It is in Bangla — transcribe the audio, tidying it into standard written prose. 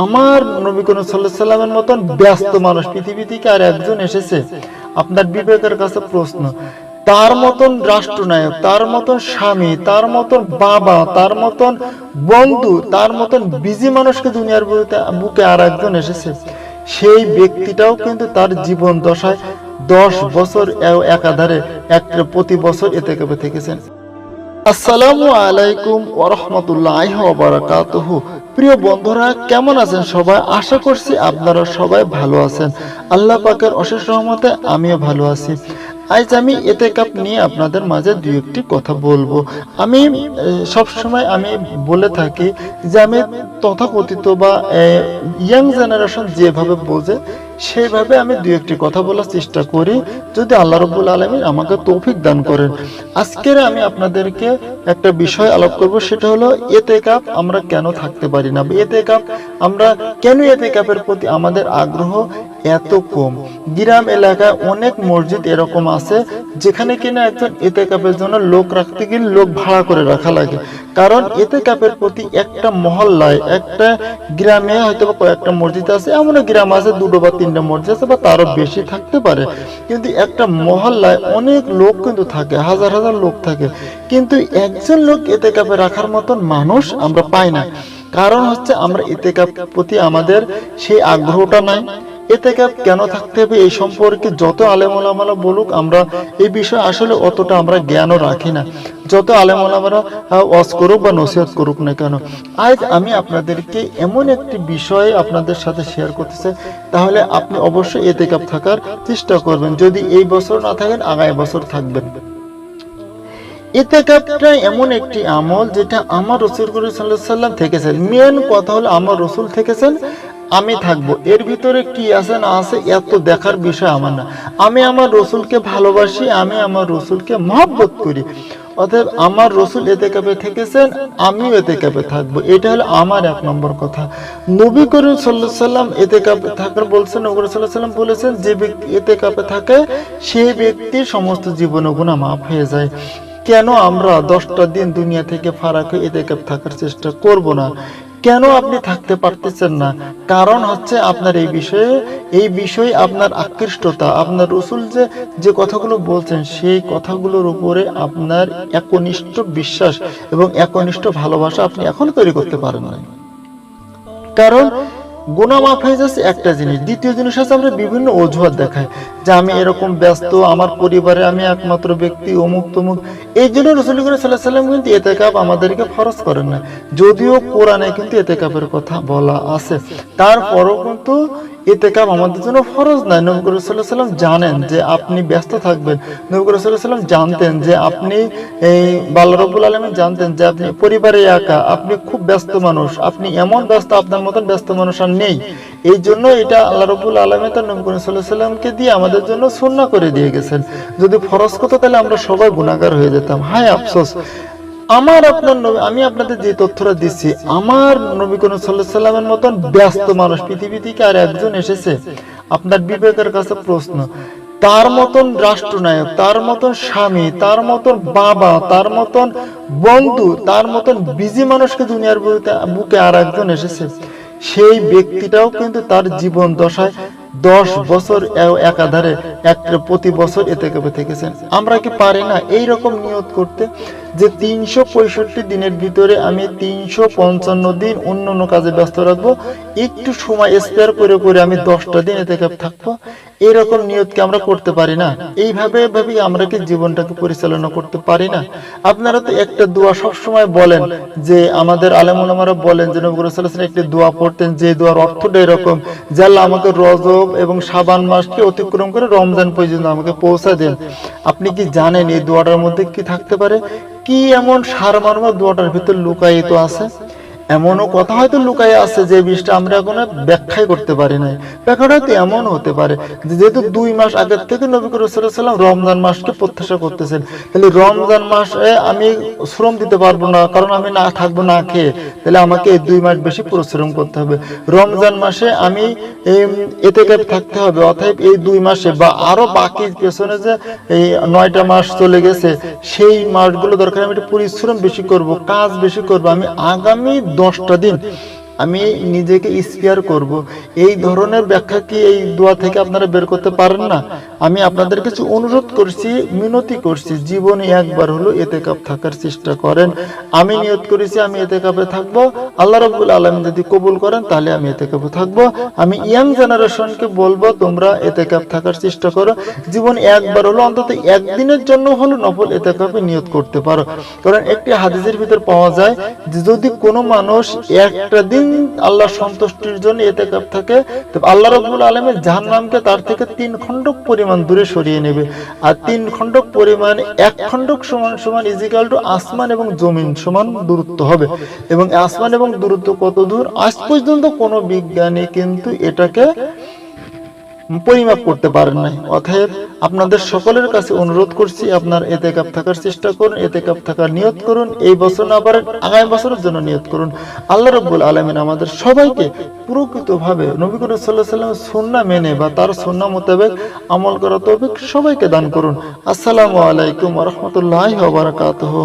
আমার নবী করিম সাল্লাল্লাহু আলাইহি সাল্লামের মতন ব্যস্ত মানুষ পৃথিবী থেকে আর একজন এসেছে। আপনার বিবেকের কাছে প্রশ্ন, তার মতন রাষ্ট্রনায়ক, তার মতন স্বামী, তার মতন বাবা, তার মতন বন্ধু, তার মতন বিজি মানুষকে দুনিয়ার বুকে আর একজন এসেছে। সেই ব্যক্তিটাও কিন্তু তার জীবন দশায় 10 বছর একাধারে প্রতি বছর ইতিকাফে থেকেছেন। আসসালামু আলাইকুম ওয়া রাহমাতুল্লাহি ওয়া বারাকাতুহু। প্রিয় বন্ধুরা, কেমন আছেন সবাই? আশা করছি আপনারা সবাই ভালো আছেন। আল্লাহ পাকের অশেষ রহমতে আমিও ভালো আছি। আজ আমি ইতিকাফ নিয়ে আপনাদের মাঝে দুই একটি কথা বলবো। আমি সবসময় আমি বলে থাকি যে আমি তথাকথিত বা ইয়াং জেনারেশন যেভাবে বোঝে সেভাবে আমি দুই একটি কথা বলার চেষ্টা করি, যদি আল্লাহ রাব্বুল আলামিন আমাকে তৌফিক দান করেন। আজকের আমি আপনাদেরকে একটা বিষয় আলাপ করব, সেটা হলো ইতিকাফ আমরা কেন থাকতে পারি না, ইতিকাফ আমরা কেন, ইতিকাফের প্রতি আমাদের আগ্রহ এত কম। গ্রাম এলাকায় অনেক মসজিদ এরকম আছে যেখানে কিনা একজন ইতিকাফের জন্য লোক রাখতে গেলে লোক ভাড়া করে রাখা লাগে। কারণ ইতিকাফের প্রতি একটা মহল্লায়, একটা গ্রামে হয়তো কয়েকটা মসজিদ আছে, এমন গ্রাম আছে 2 বা 3টা মসজিদ আছে বা তারও বেশি থাকতে পারে, কিন্তু একটা মহল্লায় অনেক লোক কিন্তু থাকে, হাজার হাজার লোক থাকে, কিন্তু একজন লোক ইতিকাফে রাখার মতন মানুষ আমরা পাই না। কারণ হচ্ছে আমরা ইতিকাফ প্রতি আমাদের সেই আগ্রহটা নাই। ইতিকাফ কেন থাকতে হবে এই সম্পর্কে যত আলেম ওলামারা বলুক, আমরা এই বিষয়ে আসলে অতটা আমরা জ্ঞানও রাখি না, যত আলেম ওলামারা ওয়াজ করুক বা নসিহত করুক না কেন। আজ আমি আপনাদেরকে এমন একটি বিষয় আপনাদের সাথে শেয়ার করতে চাই, তাহলে আপনি অবশ্যই ইতিকাফ থাকার চেষ্টা করবেন। যদি এই বছর না থাকেন, আগামী বছর থাকবেন। ইতিকাফটা এমন একটি আমল যেটা আমার রাসূল সাল্লাল্লাহু আলাইহি সাল্লাম থেকেছেন। মেন কথা হলো আমার রাসূল থেকেছেন, আমি থাকবো। এর ভিতরে কি আছে না আছে এত দেখার বিষয় আমার না। আমি আমার রাসূলকে ভালোবাসি, আমি আমার রাসূলকে মহব্বত করি, অতএব আমার রাসূল ইতিকাফে থেকেছেন, আমিও ইতিকাফে থাকবো। এটা হলো আমার 1 নম্বর কথা। নবী করিম সাল্লাল্লাহু আলাইহি সাল্লাম ইতিকাফে থাকার বলছেন, নবী সাল্লাল্লাহু আলাইহি সাল্লাম বলেছেন, যে ব্যক্তি ইতিকাফে থাকে সেই ব্যক্তির সমস্ত জীবনের গুনাহ মাফ হয়ে যায়। কেন আমরা 10টা দিন দুনিয়া থেকে ফারাক হয়ে ইতিকাফ থাকার চেষ্টা করব না? কেন আপনি থাকতে পারতেছেন না? কারণ হচ্ছে আপনার এই বিষয়ে আপনার আকৃষ্টতা, আপনার রাসূল যে কথাগুলো বলছেন সেই কথাগুলোর উপরে আপনার একনিষ্ঠ বিশ্বাস এবং একনিষ্ঠ ভালোবাসা আপনি এখন তৈরি করতে পারেন না। কারণ গুনাহ মাফ হয়ে যাচ্ছে একটা জিনিস, দ্বিতীয় জিনিস হচ্ছে আমরা বিভিন্ন অজুহাত দেখাই যে আমি এরকম ব্যস্ত, আমার পরিবারে আমি একমাত্র ব্যক্তি, অমুক তমুক। এই জন্য রাসূল সাল্লাল্লাহু আলাইহি সাল্লাম কিন্তু ইতিকাফ আমাদেরকে ফরজ করেন না, যদিও কোরআনে কিন্তু ইতিকাফের কথা বলা আছে, তারপরও কিন্তু ইতিকাফ আমাদের জন্য ফরজ নয়। নবী করিম সাল্লাল্লাহু আলাইহি সাল্লাম জানেন যে আপনি ব্যস্ত থাকবেন, নবী করিম সাল্লাল্লাহু আলাইহি সাল্লাম জানতেন যে আপনি আল্লাহ রাব্বুল আলামিন জানতেন যে আপনি পরিবারে একা, আপনি খুব ব্যস্ত মানুষ, আপনি এমন ব্যস্ত, আপনার মতন ব্যস্ত মানুষ আর নেই। এই জন্য এটা আল্লাহ রাব্বুল আলামিন তার নবী করিম সাল্লাল্লাহু আলাইহি সাল্লামকে দিয়ে আমাদের জন্য সুন্নাহ করে দিয়ে গেছেন। যদি ফরজ হতো তাহলে আমরা সবাই গুনাহগার হয়ে যেতাম। হায় আফসোস, আমার আপনার নবী, আমি আপনাদের যে তথ্যটা দিচ্ছি, আমার নবী করিম সাল্লাল্লাহু আলাইহি সাল্লামের মতন ব্যস্ত মানুষ পৃথিবী থেকে আর একজন এসেছে। আপনার বিবেকের কাছে প্রশ্ন, তার মতন রাষ্ট্রনায়ক, তার মতন স্বামী, তার মতন বাবা, তার মতন বন্ধু, তার মতন বিজি মানুষকে দুনিয়ার বুকে আর একজন এসেছে। সেই ব্যক্তিটাও কিন্তু তার জীবন দশায় 10 বছর একাধারে প্রতি বছর ইতিকাফে থেকেছেন। আমরা কি পারি না এইরকম নিয়ত করতে যে 365 দিনের ভিতরে আমি 355 দিন অন্য কাজে ব্যস্ত রাখবো, একটু সময় স্পেয়ার করে করে আমি 10টা দিন ইতিকাফ থাকবো? এইরকম নিয়ত কি আমরা করতে পারি না? এইভাবে আমরা কি জীবনটাকে পরিচালনা করতে পারি না? আপনারা তো একটা দোয়া সব সময় বলেন, যে আমাদের আলেম ওলামারা বলেন যে নবী সাল্লাল্লাহু আলাইহি ওয়াসাল্লাম একটি দোয়া পড়তেন, যে দোয়ার অর্থটা এরকম যে আল্লাহ আমাকে রজব এবং শাবান মাসকে অতিক্রম করে রমজান পর্যন্ত আমাকে পৌঁছা দেন। আপনি কি জানেন এই দোয়াটার মধ্যে কি থাকতে পারে? কি এমন সারমর্ম দোয়াটার ভিতর লুকায়িত আছে? এমনও কথা হয়তো লুকাই আছে যে বিষয়টা আমরা এখন ব্যাখ্যাই করতে পারি না। ব্যাখ্যাটা হয়তো এমন হতে পারে যে যেহেতু 2 মাস আগের থেকে নবী করিম সাল্লাল্লাহু আলাইহি ওয়াসাল্লাম রমজান মাসকে প্রত্যাশা করতেছেন, তাহলে রমজান মাসে আমি শ্রম দিতে পারবো না, কারণ আমি না থাকবো না খেয়ে, তাহলে আমাকে এই 2 মাস বেশি পরিশ্রম করতে হবে। রমজান মাসে আমি ইতিকাফ থাকতে হবে, অতএব এই 2 মাসে বা আরো বাকি পেছনে যে এই 9টা মাস চলে গেছে সেই মাসগুলো দরকার আমি একটু পরিশ্রম বেশি করব, কাজ বেশি করব, আমি আগামী 10টা দিন আমি নিজেকে স্পেয়ার করব। এই ধরনের ব্যাখ্যা কি এই দোয়া থেকে আপনারা বের করতে পারেন না? আমি আপনাদের কাছে অনুরোধ করছি, মিনতি করছি, জীবনে একবার হলো ইতিকাফ থাকার চেষ্টা করেন। আমি নিয়ত করেছি আমি ইতিকাফে থাকবো, আল্লাহ রাব্বুল আলামিন যদি কবুল করেন তাহলে আমি ইতিকাফে থাকবো। আমি ইয়াং জেনারেশনকে বলবো তোমরা ইতিকাফ থাকার চেষ্টা করো, জীবনে একবার হলো অন্তত একদিনের জন্য হলো নফল ইতিকাফে নিয়ত করতে পারো। কারণ একটি হাদিসের ভিতর পাওয়া যায় যে যদি কোনো মানুষ একটা দিন আল্লাহর সন্তুষ্টির জন্য ইতিকাফ থাকে, তবে আল্লাহ রাব্বুল আলামিন জাহান্নামকে তার থেকে 3 খণ্ডক পরিমাণ দূরে সরিয়ে নেবে। আর 3 খণ্ডক পরিমাণ 1 খণ্ডক সমান সমান ইজিক্যাল টু আসমান এবং জমিন সমান দূরত্ব হবে। এবং আসমান এবং দূরত্ব কত দূর আজ পর্যন্ত কোনো বিজ্ঞানী কিন্তু এটাকে পরিমাপ করতে পারেন নাই। অতএব আপনাদের সকলের কাছে অনুরোধ করছি আপনার ইতিকাফ থাকার চেষ্টা করুন, ইতিকাফ থাকার নিয়ত করুন। এই বছর না পারেন আগামী বছরের জন্য নিয়ত করুন। আল্লাহ রাব্বুল আলামিন আমাদের সবাইকে প্রকৃতভাবে নবী করিম সাল্লাল্লাহু আলাইহি ওয়াসাল্লামের সুন্নাহ মেনে বা তার সুন্নাহ মোতাবেক আমল করার তৌফিক সবাইকে দান করুন। আসসালামু আলাইকুম ওয়া রাহমাতুল্লাহি ওয়া বারাকাতুহু।